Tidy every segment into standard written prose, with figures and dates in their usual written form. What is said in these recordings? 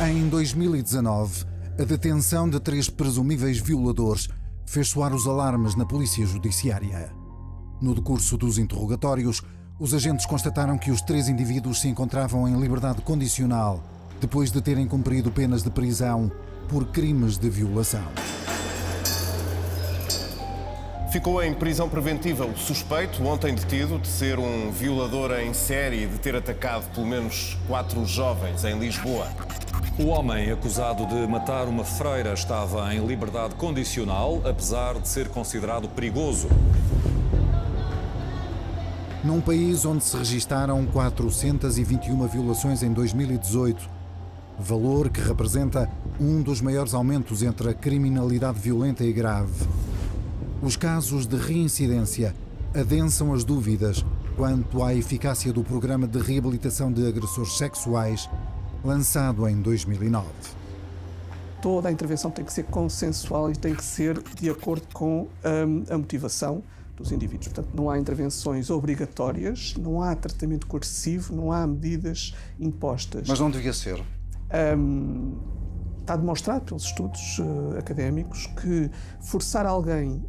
Em 2019, a detenção de 3 presumíveis violadores fez soar os alarmes na Polícia Judiciária. No decurso dos interrogatórios, os agentes constataram que os 3 indivíduos se encontravam em liberdade condicional depois de terem cumprido penas de prisão por crimes de violação. Ficou em prisão preventiva o suspeito, ontem detido, de ser um violador em série e de ter atacado pelo menos 4 jovens em Lisboa. O homem acusado de matar uma freira estava em liberdade condicional, apesar de ser considerado perigoso. Num país onde se registaram 421 violações em 2018, valor que representa um dos maiores aumentos entre a criminalidade violenta e grave, os casos de reincidência adensam as dúvidas quanto à eficácia do programa de reabilitação de agressores sexuais lançado em 2009. Toda a intervenção tem que ser consensual e tem que ser de acordo com a motivação dos indivíduos. Portanto, não há intervenções obrigatórias, não há tratamento coercivo, não há medidas impostas. Mas não devia ser? Está demonstrado pelos estudos académicos que forçar alguém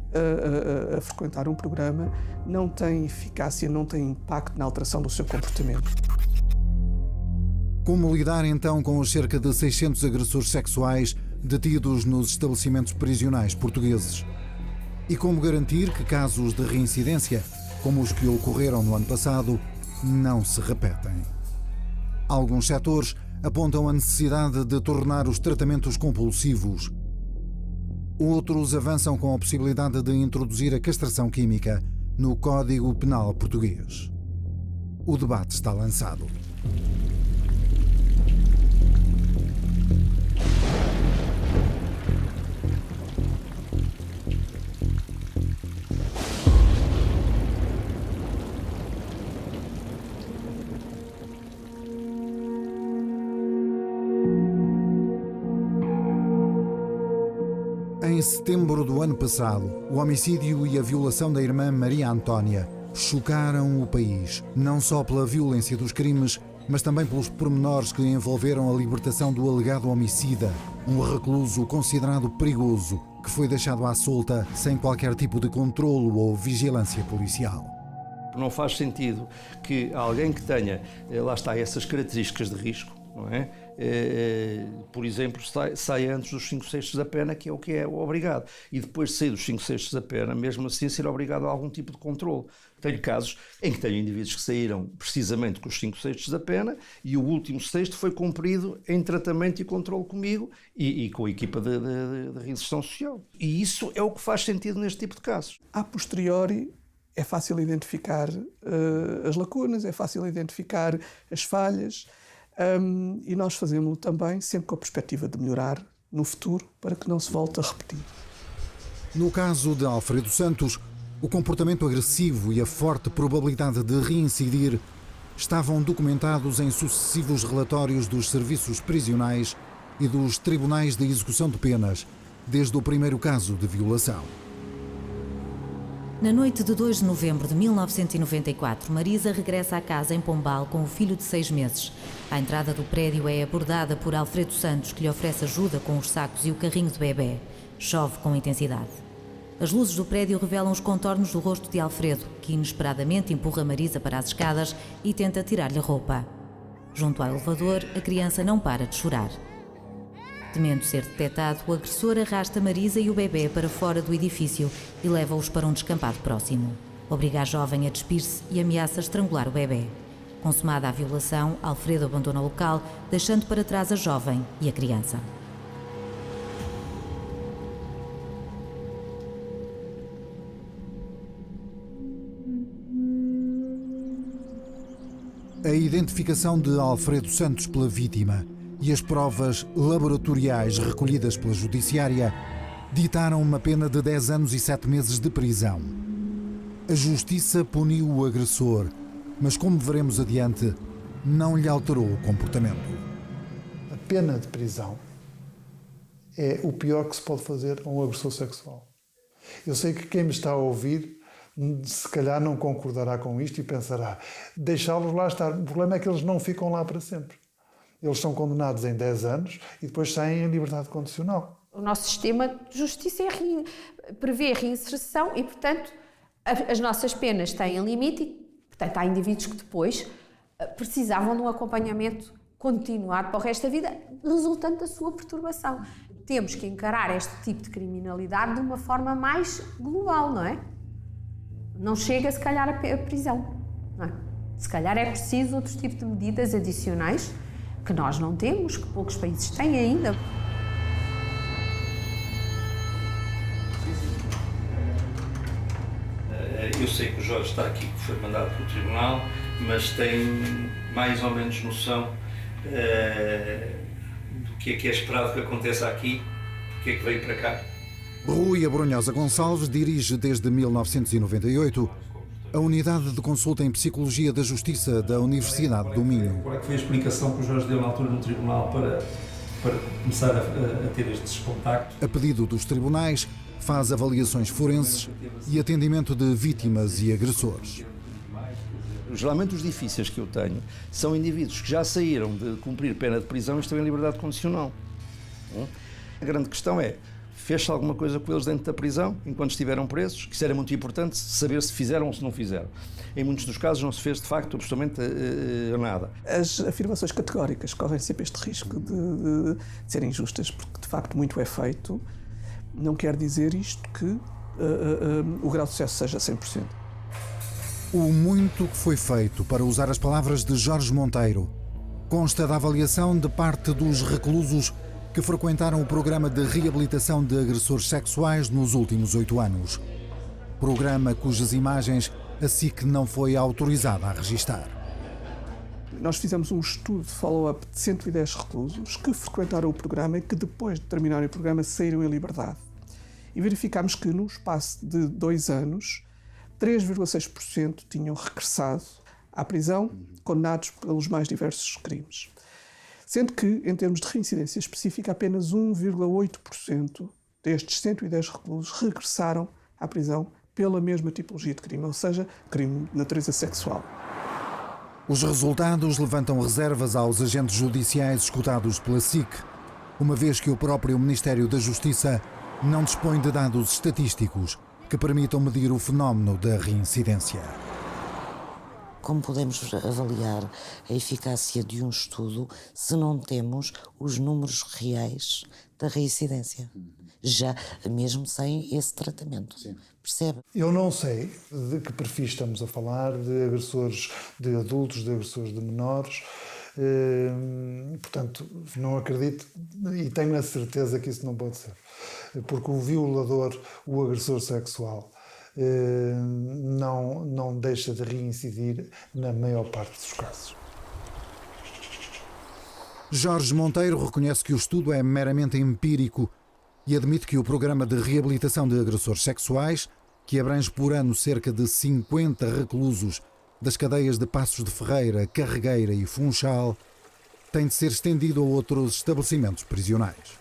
a frequentar um programa não tem eficácia, não tem impacto na alteração do seu comportamento. Como lidar então com os cerca de 600 agressores sexuais detidos nos estabelecimentos prisionais portugueses? E como garantir que casos de reincidência, como os que ocorreram no ano passado, não se repetem? Alguns setores apontam a necessidade de tornar os tratamentos compulsivos. Outros avançam com a possibilidade de introduzir a castração química no Código Penal português. O debate está lançado. Em setembro do ano passado, o homicídio e a violação da irmã Maria Antónia chocaram o país, não só pela violência dos crimes, mas também pelos pormenores que envolveram a libertação do alegado homicida, um recluso considerado perigoso, que foi deixado à solta sem qualquer tipo de controlo ou vigilância policial. Não faz sentido que alguém que tenha, lá está, essas características de risco, não é? Por exemplo, saia antes dos 5/6 da pena, que é o obrigado. E depois de sair dos 5/6 da pena, mesmo assim ser obrigado a algum tipo de controle. Tenho casos em que tenho indivíduos que saíram precisamente com os 5/6 da pena e o último sexto foi cumprido em tratamento e controle comigo e com a equipa de reinserção social. E isso é o que faz sentido neste tipo de casos. A posteriori, é fácil identificar as lacunas, é fácil identificar as falhas. E nós fazemos-lo também sempre com a perspectiva de melhorar no futuro para que não se volte a repetir. No caso de Alfredo Santos, o comportamento agressivo e a forte probabilidade de reincidir estavam documentados em sucessivos relatórios dos serviços prisionais e dos tribunais de execução de penas, desde o primeiro caso de violação. Na noite de 2 de novembro de 1994, Marisa regressa à casa em Pombal com o filho de 6 meses. À entrada do prédio é abordada por Alfredo Santos, que lhe oferece ajuda com os sacos e o carrinho de bebê. Chove com intensidade. As luzes do prédio revelam os contornos do rosto de Alfredo, que inesperadamente empurra Marisa para as escadas e tenta tirar-lhe a roupa. Junto ao elevador, a criança não para de chorar. Temendo ser detectado, o agressor arrasta Marisa e o bebê para fora do edifício e leva-os para um descampado próximo. Obriga a jovem a despir-se e ameaça estrangular o bebê. Consumada a violação, Alfredo abandona o local, deixando para trás a jovem e a criança. A identificação de Alfredo Santos pela vítima e as provas laboratoriais recolhidas pela Judiciária ditaram uma pena de 10 anos e 7 meses de prisão. A Justiça puniu o agressor, mas, como veremos adiante, não lhe alterou o comportamento. A pena de prisão é o pior que se pode fazer a um agressor sexual. Eu sei que quem me está a ouvir se calhar não concordará com isto e pensará, deixá-los lá estar. O problema é que eles não ficam lá para sempre. Eles são condenados em 10 anos e depois saem em liberdade condicional. O nosso sistema de justiça prevê a reinserção e, portanto, as nossas penas têm limite e, portanto, há indivíduos que depois precisavam de um acompanhamento continuado para o resto da vida, resultante da sua perturbação. Temos que encarar este tipo de criminalidade de uma forma mais global, não é? Não chega, se calhar, a prisão, não é? Se calhar é preciso outro tipo de medidas adicionais que nós não temos, que poucos países têm ainda. Eu sei que o Jorge está aqui, que foi mandado pelo Tribunal, mas tem mais ou menos noção do que é esperado que aconteça aqui, porque é que veio para cá. Rui Abrunhosa Gonçalves dirige desde 1998 a Unidade de Consulta em Psicologia da Justiça da Universidade do Minho. Qual é que foi a explicação que o Jorge deu na altura no Tribunal para começar a ter estes contactos? A pedido dos tribunais, faz avaliações forenses e atendimento de vítimas e agressores. Geralmente os difíceis que eu tenho são indivíduos que já saíram de cumprir pena de prisão e estão em liberdade condicional. A grande questão é, fez-se alguma coisa com eles dentro da prisão, enquanto estiveram presos? Que isso era muito importante, saber se fizeram ou se não fizeram. Em muitos dos casos não se fez, de facto, absolutamente nada. As afirmações categóricas correm sempre este risco de serem injustas, porque, de facto, muito é feito. Não quer dizer isto que o grau de sucesso seja 100%. O muito que foi feito, para usar as palavras de Jorge Monteiro, consta da avaliação de parte dos reclusos que frequentaram o programa de reabilitação de agressores sexuais nos últimos 8 anos. Programa cujas imagens a SIC não foi autorizada a registar. Nós fizemos um estudo de follow-up de 110 reclusos que frequentaram o programa e que, depois de terminarem o programa, saíram em liberdade. E verificámos que, no espaço de 2 anos, 3,6% tinham regressado à prisão, condenados pelos mais diversos crimes. Sendo que, em termos de reincidência específica, apenas 1,8% destes 110 reclusos regressaram à prisão pela mesma tipologia de crime, ou seja, crime de natureza sexual. Os resultados levantam reservas aos agentes judiciais escutados pela SIC, uma vez que o próprio Ministério da Justiça não dispõe de dados estatísticos que permitam medir o fenómeno da reincidência. Como podemos avaliar a eficácia de um estudo se não temos os números reais da reincidência? Já mesmo sem esse tratamento. Sim. Percebe? Eu não sei de que perfis estamos a falar, de agressores de adultos, de agressores de menores. Portanto, não acredito e tenho a certeza que isso não pode ser. Porque o violador, o agressor sexual, não deixa de reincidir na maior parte dos casos. Jorge Monteiro reconhece que o estudo é meramente empírico e admite que o programa de reabilitação de agressores sexuais, que abrange por ano cerca de 50 reclusos das cadeias de Passos de Ferreira, Carregueira e Funchal, tem de ser estendido a outros estabelecimentos prisionais.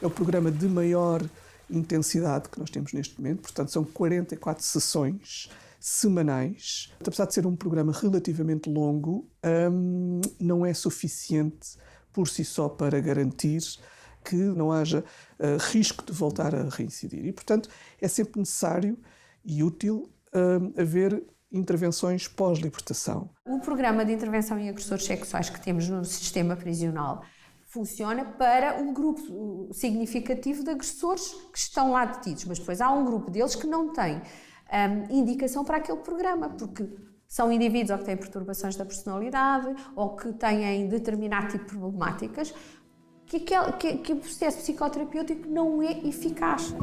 É o programa de maior intensidade que nós temos neste momento, portanto são 44 sessões semanais. Apesar de ser um programa relativamente longo, não é suficiente por si só para garantir que não haja risco de voltar a reincidir. E, portanto, é sempre necessário e útil haver intervenções pós-libertação. O programa de intervenção em agressores sexuais que temos no sistema prisional funciona para um grupo significativo de agressores que estão lá detidos, mas depois há um grupo deles que não tem indicação para aquele programa, porque são indivíduos ou que têm perturbações da personalidade ou que têm determinado tipo de problemáticas que o processo psicoterapêutico não é eficaz.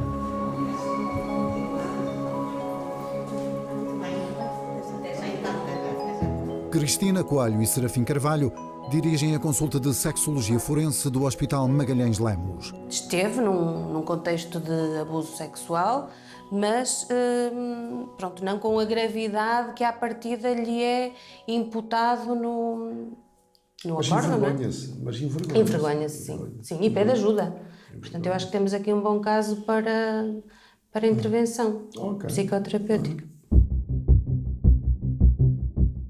Cristina Coelho e Serafim Carvalho dirigem a consulta de sexologia forense do Hospital Magalhães Lemos. Esteve num contexto de abuso sexual, mas pronto, não com a gravidade que à partida lhe é imputado no acordo, não é? Mas envergonha-se. Envergonha-se, sim, e pede ajuda. Portanto, eu acho que temos aqui um bom caso para intervenção psicoterapêutica.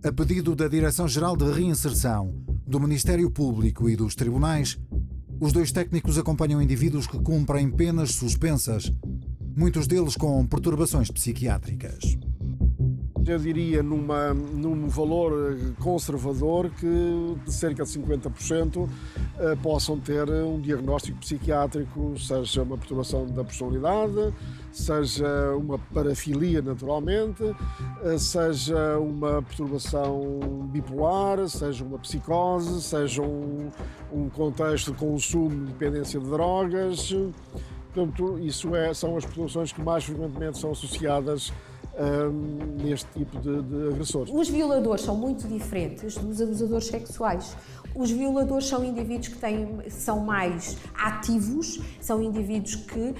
A pedido da Direção-Geral de Reinserção, do Ministério Público e dos tribunais, os dois técnicos acompanham indivíduos que cumprem penas suspensas, muitos deles com perturbações psiquiátricas. Eu diria num valor conservador que de cerca de 50% possam ter um diagnóstico psiquiátrico, seja uma perturbação da personalidade, seja uma parafilia naturalmente, seja uma perturbação bipolar, seja uma psicose, seja um contexto de consumo de dependência de drogas. Portanto, são as perturbações que mais frequentemente são associadas neste tipo de agressores. Os violadores são muito diferentes dos abusadores sexuais. Os violadores são indivíduos que são mais ativos, são indivíduos que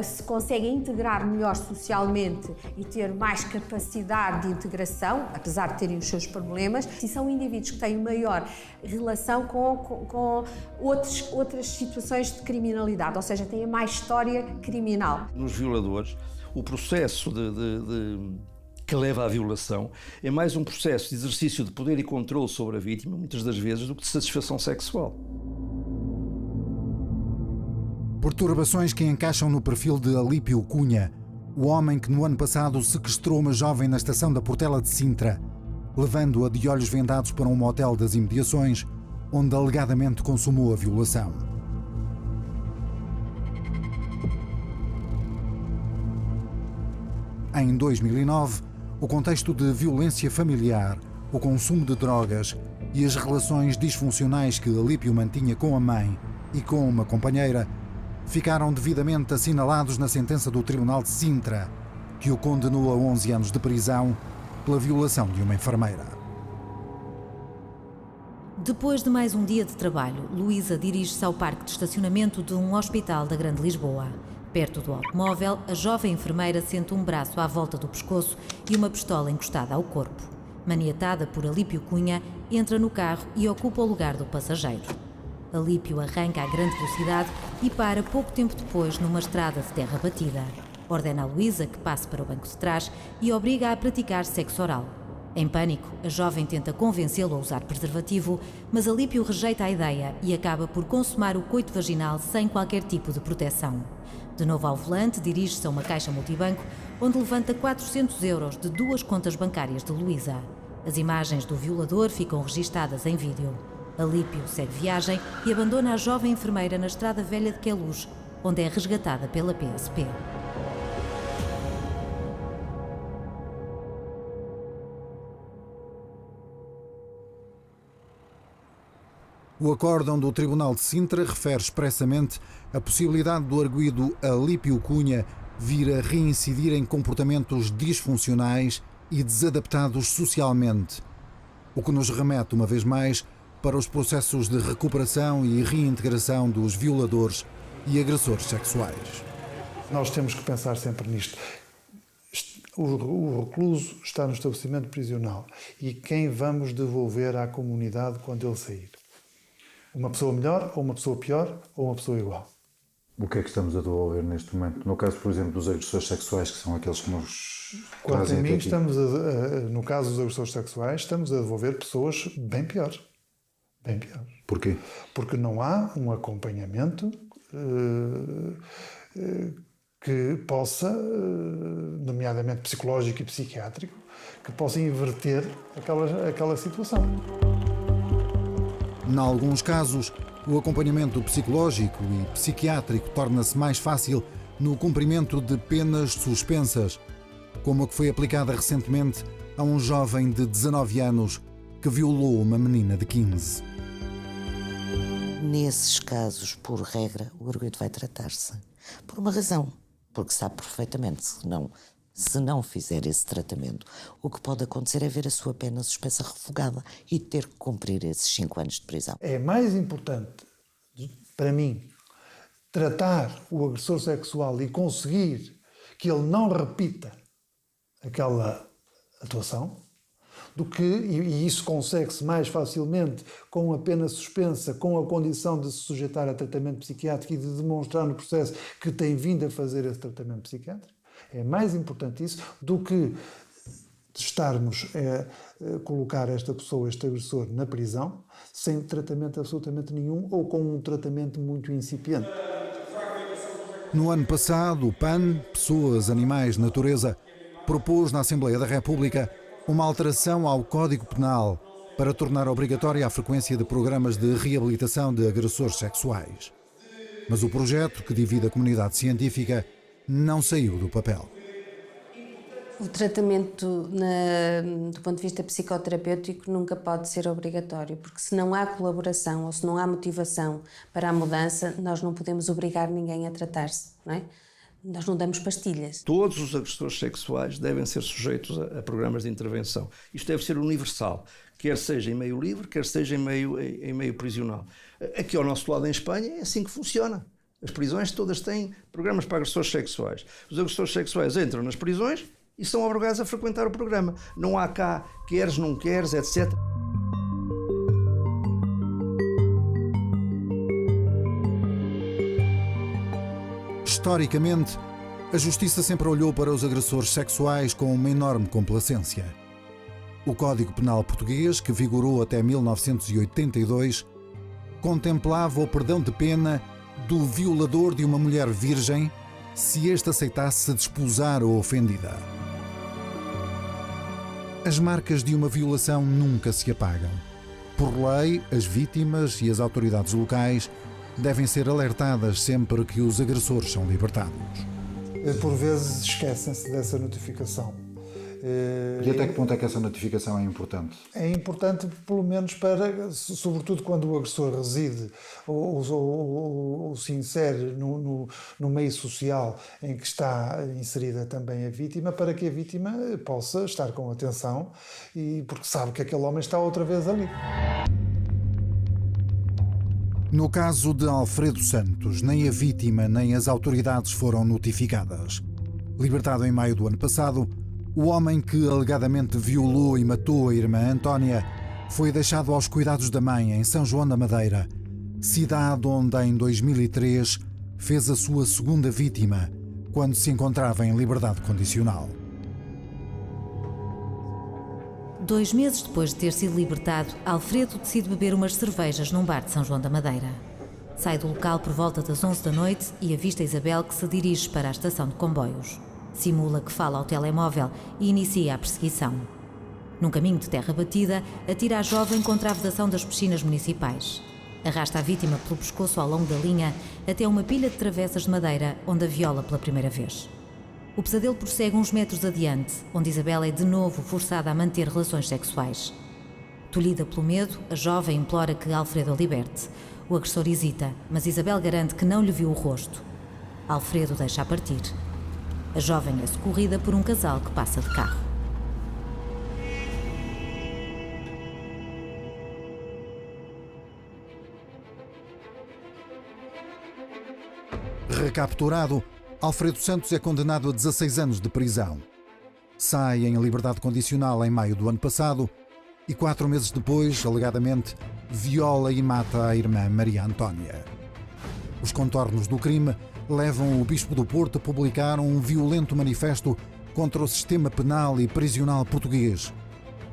se conseguem integrar melhor socialmente e ter mais capacidade de integração, apesar de terem os seus problemas, e são indivíduos que têm maior relação com outras situações de criminalidade, ou seja, têm mais história criminal. Nos violadores, o processo que leva à violação é mais um processo de exercício de poder e controle sobre a vítima, muitas das vezes, do que de satisfação sexual. Perturbações que encaixam no perfil de Alípio Cunha, o homem que no ano passado sequestrou uma jovem na estação da Portela de Sintra, levando-a de olhos vendados para um motel das imediações, onde alegadamente consumou a violação. Em 2009, o contexto de violência familiar, o consumo de drogas e as relações disfuncionais que Alípio mantinha com a mãe e com uma companheira ficaram devidamente assinalados na sentença do Tribunal de Sintra, que o condenou a 11 anos de prisão pela violação de uma enfermeira. Depois de mais um dia de trabalho, Luísa dirige-se ao parque de estacionamento de um hospital da Grande Lisboa. Perto do automóvel, a jovem enfermeira sente um braço à volta do pescoço e uma pistola encostada ao corpo. Maniatada por Alípio Cunha, entra no carro e ocupa o lugar do passageiro. Alípio arranca a grande velocidade e para pouco tempo depois numa estrada de terra batida. Ordena a Luísa que passe para o banco de trás e obriga-a a praticar sexo oral. Em pânico, a jovem tenta convencê-lo a usar preservativo, mas Alípio rejeita a ideia e acaba por consumar o coito vaginal sem qualquer tipo de proteção. De novo ao volante, dirige-se a uma caixa multibanco, onde levanta 400 euros de 2 contas bancárias de Luísa. As imagens do violador ficam registadas em vídeo. Alípio segue viagem e abandona a jovem enfermeira na estrada velha de Queluz, onde é resgatada pela PSP. O acórdão do Tribunal de Sintra refere expressamente a possibilidade do arguido Alípio Cunha vir a reincidir em comportamentos disfuncionais e desadaptados socialmente, o que nos remete, uma vez mais, para os processos de recuperação e reintegração dos violadores e agressores sexuais. Nós temos que pensar sempre nisto. O recluso está no estabelecimento prisional e quem vamos devolver à comunidade quando ele sair? Uma pessoa melhor, ou uma pessoa pior, ou uma pessoa igual? O que é que estamos a devolver neste momento? No caso, por exemplo, dos agressores sexuais, que são aqueles que nos trazem até aqui. No caso dos agressores sexuais, estamos a devolver pessoas bem piores. Bem piores. Porquê? Porque não há um acompanhamento que possa, nomeadamente psicológico e psiquiátrico, que possa inverter aquela situação. Em alguns casos, o acompanhamento psicológico e psiquiátrico torna-se mais fácil no cumprimento de penas suspensas, como a que foi aplicada recentemente a um jovem de 19 anos que violou uma menina de 15. Nesses casos, por regra, o arguido vai tratar-se. Por uma razão, porque sabe perfeitamente, se não fizer esse tratamento, o que pode acontecer é ver a sua pena suspensa revogada e ter que cumprir esses 5 anos de prisão. É mais importante, para mim, tratar o agressor sexual e conseguir que ele não repita aquela atuação, do que, e isso consegue-se mais facilmente com a pena suspensa, com a condição de se sujeitar a tratamento psiquiátrico e de demonstrar no processo que tem vindo a fazer esse tratamento psiquiátrico. É mais importante isso do que de estarmos a colocar esta pessoa, este agressor, na prisão, sem tratamento absolutamente nenhum ou com um tratamento muito incipiente. No ano passado, o PAN, Pessoas, Animais, Natureza, propôs na Assembleia da República uma alteração ao Código Penal para tornar obrigatória a frequência de programas de reabilitação de agressores sexuais. Mas o projeto, que divide a comunidade científica, não saiu do papel. O tratamento do ponto de vista psicoterapêutico nunca pode ser obrigatório, porque se não há colaboração ou se não há motivação para a mudança, nós não podemos obrigar ninguém a tratar-se, não é? Nós não damos pastilhas. Todos os agressores sexuais devem ser sujeitos a programas de intervenção. Isto deve ser universal, quer seja em meio livre, quer seja em meio prisional. Aqui ao nosso lado, em Espanha, é assim que funciona. As prisões todas têm programas para agressores sexuais. Os agressores sexuais entram nas prisões e são obrigados a frequentar o programa. Não há cá queres, não queres, etc. Historicamente, a Justiça sempre olhou para os agressores sexuais com uma enorme complacência. O Código Penal português, que vigorou até 1982, contemplava o perdão de pena do violador de uma mulher virgem se este aceitasse desposar a ofendida. As marcas de uma violação nunca se apagam. Por lei, as vítimas e as autoridades locais devem ser alertadas sempre que os agressores são libertados. Por vezes esquecem-se dessa notificação. E até que ponto é que essa notificação é importante? É importante, pelo menos, para, sobretudo quando o agressor reside ou se insere no meio social em que está inserida também a vítima, para que a vítima possa estar com atenção, porque sabe que aquele homem está outra vez ali. No caso de Alfredo Santos, nem a vítima nem as autoridades foram notificadas. Libertado em maio do ano passado, o homem que alegadamente violou e matou a irmã Antónia foi deixado aos cuidados da mãe em São João da Madeira, cidade onde em 2003 fez a sua segunda vítima, quando se encontrava em liberdade condicional. 2 meses depois de ter sido libertado, Alfredo decide beber umas cervejas num bar de São João da Madeira. Sai do local por volta das 11 da noite e avista Isabel, que se dirige para a estação de comboios. Simula que fala ao telemóvel e inicia a perseguição. Num caminho de terra batida, atira a jovem contra a vedação das piscinas municipais. Arrasta a vítima pelo pescoço ao longo da linha até uma pilha de travessas de madeira, onde a viola pela primeira vez. O pesadelo prossegue uns metros adiante, onde Isabel é de novo forçada a manter relações sexuais. Tolhida pelo medo, a jovem implora que Alfredo a liberte. O agressor hesita, mas Isabel garante que não lhe viu o rosto. Alfredo deixa-a partir. A jovem é socorrida por um casal que passa de carro. Recapturado, Alfredo Santos é condenado a 16 anos de prisão. Sai em liberdade condicional em maio do ano passado e 4 meses depois, alegadamente, viola e mata a irmã Maria Antónia. Os contornos do crime levam o Bispo do Porto a publicar um violento manifesto contra o sistema penal e prisional português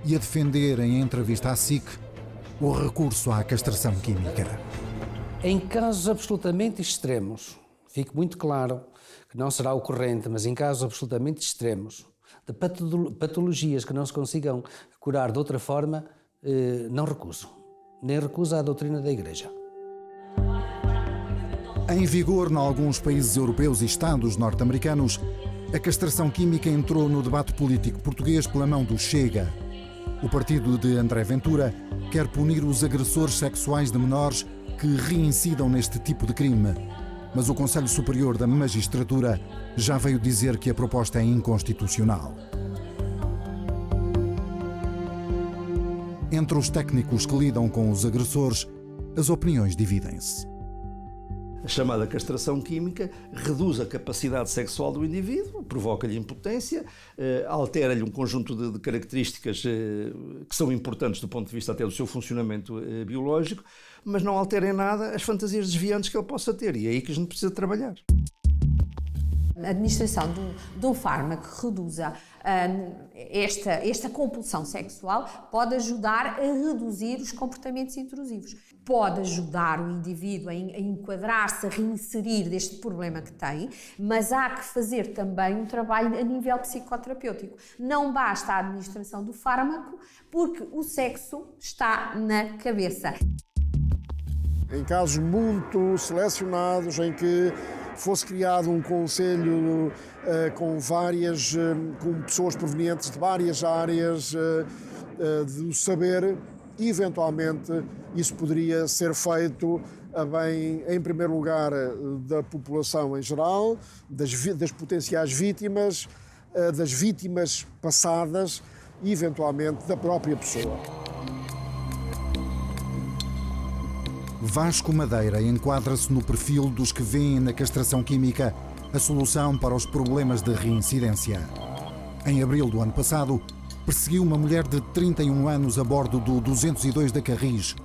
e a defender em entrevista à SIC o recurso à castração química. Em casos absolutamente extremos, fique muito claro que não será ocorrente, mas em casos absolutamente extremos, de patologias que não se consigam curar de outra forma, não recuso. Nem recuso a doutrina da Igreja. Em vigor em alguns países europeus e estados norte-americanos, a castração química entrou no debate político português pela mão do Chega. O partido de André Ventura quer punir os agressores sexuais de menores que reincidam neste tipo de crime. Mas o Conselho Superior da Magistratura já veio dizer que a proposta é inconstitucional. Entre os técnicos que lidam com os agressores, as opiniões dividem-se. A chamada castração química reduz a capacidade sexual do indivíduo, provoca-lhe impotência, altera-lhe um conjunto de características que são importantes do ponto de vista até do seu funcionamento biológico, mas não altera em nada as fantasias desviantes que ele possa ter, e é aí que a gente precisa trabalhar. A administração de um fármaco que reduza esta compulsão sexual pode ajudar a reduzir os comportamentos intrusivos. Pode ajudar o indivíduo a enquadrar-se, a reinserir deste problema que tem, mas há que fazer também um trabalho a nível psicoterapêutico. Não basta a administração do fármaco, porque o sexo está na cabeça. Em casos muito selecionados, em que fosse criado um conselho com pessoas provenientes de várias áreas do saber, eventualmente isso poderia ser feito a bem, em primeiro lugar, da população em geral, das potenciais vítimas, das vítimas passadas e, eventualmente, da própria pessoa. Vasco Madeira enquadra-se no perfil dos que veem na castração química a solução para os problemas de reincidência. Em abril do ano passado, perseguiu uma mulher de 31 anos a bordo do 202 da Carris,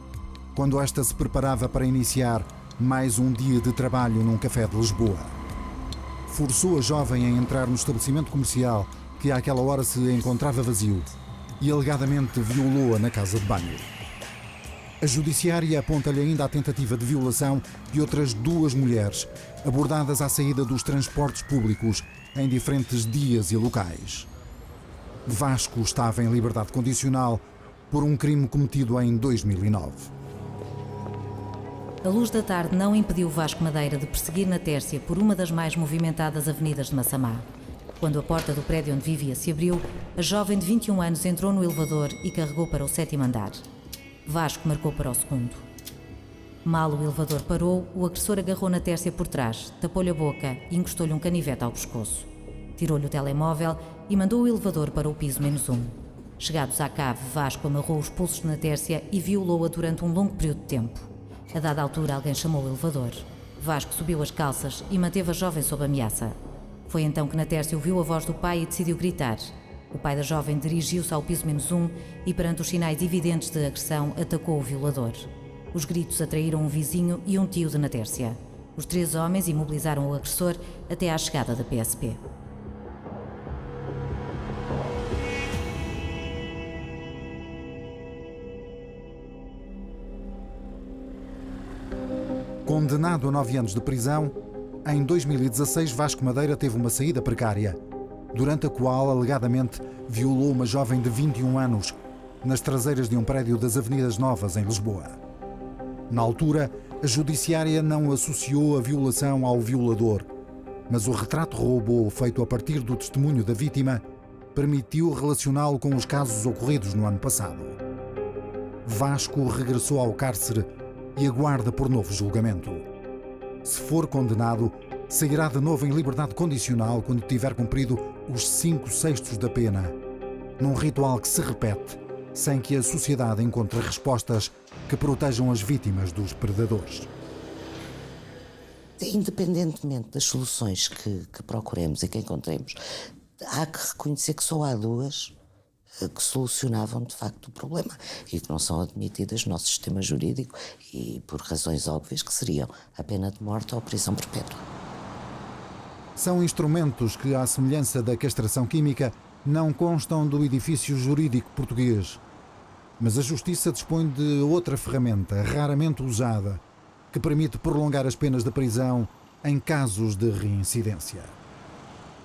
quando esta se preparava para iniciar mais um dia de trabalho num café de Lisboa. Forçou a jovem a entrar no estabelecimento comercial, que àquela hora se encontrava vazio, e alegadamente violou-a na casa de banho. A judiciária aponta-lhe ainda a tentativa de violação de outras 2 mulheres, abordadas à saída dos transportes públicos em diferentes dias e locais. Vasco estava em liberdade condicional por um crime cometido em 2009. A luz da tarde não impediu Vasco Madeira de perseguir na Tércia por uma das mais movimentadas avenidas de Massamá. Quando a porta do prédio onde vivia se abriu, a jovem de 21 anos entrou no elevador e carregou para o 7º andar. Vasco marcou para o 2º. Mal o elevador parou, o agressor agarrou na Tércia por trás, tapou-lhe a boca e encostou-lhe um canivete ao pescoço. Tirou-lhe o telemóvel e mandou o elevador para o piso -1. Chegados à cave, Vasco amarrou os pulsos na Tércia e violou-a durante um longo período de tempo. A dada altura, alguém chamou o elevador. Vasco subiu as calças e manteve a jovem sob ameaça. Foi então que na Tércia ouviu a voz do pai e decidiu gritar. O pai da jovem dirigiu-se ao piso -1 e, perante os sinais evidentes de agressão, atacou o violador. Os gritos atraíram um vizinho e um tio de na Tércia. Os 3 homens imobilizaram o agressor até à chegada da PSP. Condenado a 9 anos de prisão, em 2016 Vasco Madeira teve uma saída precária, durante a qual, alegadamente, violou uma jovem de 21 anos nas traseiras de um prédio das Avenidas Novas, em Lisboa. Na altura, a judiciária não associou a violação ao violador, mas o retrato robô feito a partir do testemunho da vítima permitiu relacioná-lo com os casos ocorridos no ano passado. Vasco regressou ao cárcere e aguarda por novo julgamento. Se for condenado, sairá de novo em liberdade condicional quando tiver cumprido os 5/6 da pena, num ritual que se repete sem que a sociedade encontre respostas que protejam as vítimas dos predadores. Independentemente das soluções que procuremos e que encontremos, há que reconhecer que só há 2 que solucionavam de facto o problema e que não são admitidas no nosso sistema jurídico e por razões óbvias que seriam a pena de morte ou a prisão perpétua. São instrumentos que, à semelhança da castração química, não constam do edifício jurídico português. Mas a Justiça dispõe de outra ferramenta, raramente usada, que permite prolongar as penas de prisão em casos de reincidência.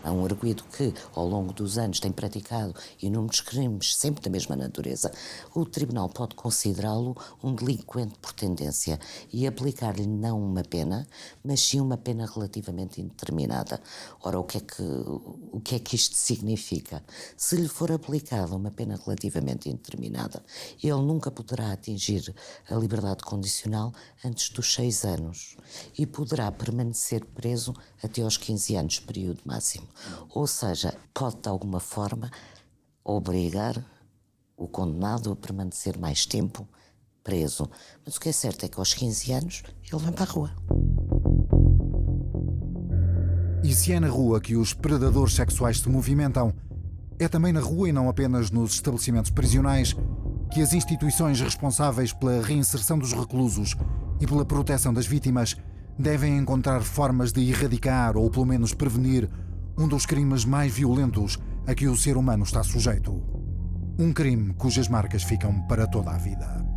Há um arguido que, ao longo dos anos, tem praticado inúmeros crimes, sempre da mesma natureza. O Tribunal pode considerá-lo um delinquente por tendência e aplicar-lhe não uma pena, mas sim uma pena relativamente indeterminada. Ora, o que é que isto significa? Se lhe for aplicada uma pena relativamente indeterminada, ele nunca poderá atingir a liberdade condicional antes dos 6 anos e poderá permanecer preso até aos 15 anos, período máximo. Ou seja, pode de alguma forma obrigar o condenado a permanecer mais tempo preso. Mas o que é certo é que aos 15 anos ele vem para a rua. E se é na rua que os predadores sexuais se movimentam, é também na rua e não apenas nos estabelecimentos prisionais que as instituições responsáveis pela reinserção dos reclusos e pela proteção das vítimas devem encontrar formas de erradicar ou pelo menos prevenir um dos crimes mais violentos a que o ser humano está sujeito. Um crime cujas marcas ficam para toda a vida.